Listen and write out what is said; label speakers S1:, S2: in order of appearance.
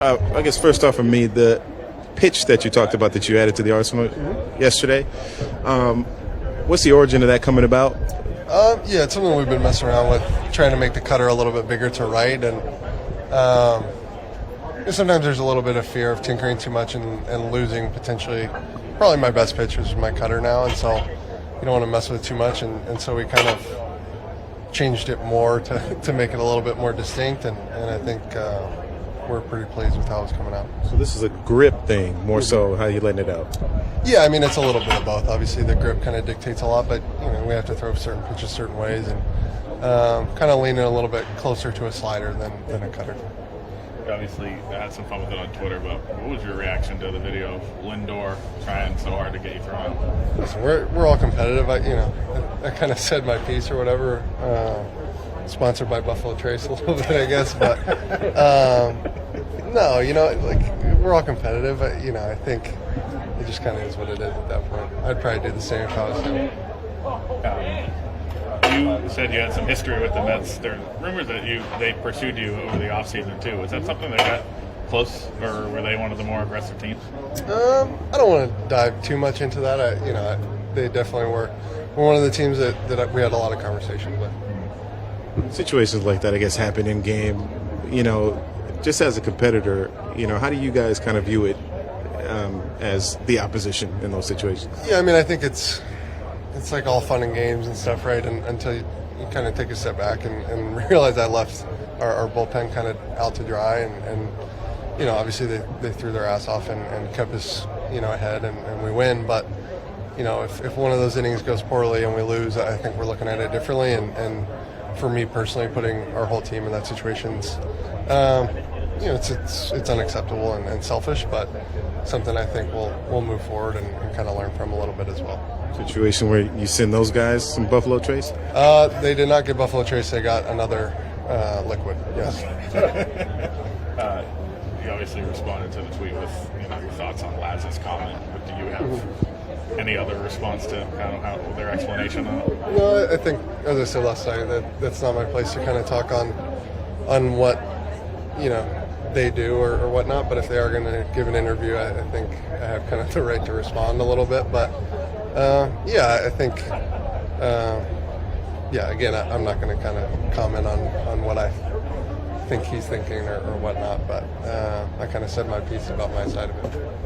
S1: I guess first off for me, the pitch that you talked about that you added to the arsenal yesterday, what's the origin of that coming about?
S2: Yeah, it's something we've been messing around with, trying to make the cutter a little bit bigger to right, and sometimes there's a little bit of fear of tinkering too much and losing potentially. Probably my best pitch is my cutter now, and so you don't want to mess with it too much, and so we kind of changed it more to make it a little bit more distinct, and I think we're pretty pleased with how it's coming out.
S1: So this is a grip thing, more so how you letting it out?
S2: Yeah, I mean, it's a little bit of both. Obviously, the grip kind of dictates a lot, but we have to throw certain pitches certain ways, and kind of leaning a little bit closer to a slider than a cutter.
S3: Obviously, I had some fun with it on Twitter, but what was your reaction to the video of Lindor trying so hard to get you thrown?
S2: Listen, we're all competitive. I kind of said my piece or whatever. Sponsored by Buffalo Trace a little bit, I guess, but no, we're all competitive. I think it just kind of is what it is at that point. I'd probably do the same if I was him.
S3: You said you had some history with the Mets. There are rumors that they pursued you over the offseason too. Was that something that got close, or were they one of the more aggressive teams?
S2: I don't want to dive too much into that. They definitely were. We're one of the teams that we had a lot of conversations with.
S1: Situations like that, I guess, happen in game. Just as a competitor, how do you guys kind of view it as the opposition in those situations?
S2: Yeah, I mean, I think it's like all fun and games and stuff, right? And until you kind of take a step back and realize I left our bullpen kind of out to dry, and obviously they threw their ass off and kept us ahead, and we win. But if one of those innings goes poorly and we lose, I think we're looking at it differently. And for me personally, putting our whole team in that situation, it's unacceptable and selfish, but something I think we'll move forward and kind of learn from a little bit as well.
S1: Situation where you send those guys some Buffalo Trace?
S2: They did not get Buffalo Trace. They got another liquid. Yes.
S3: You obviously responded to the tweet with your thoughts on Laz's comment, but do you have any other response to kind of how their explanation on it?
S2: No, I think, as I said last night, that's not my place to kind of talk on what they do or whatnot. But if they are going to give an interview, I think I have kind of the right to respond a little bit. But I think again, I'm not going to kind of comment on what I think he's thinking or whatnot. But I kind of said my piece about my side of it.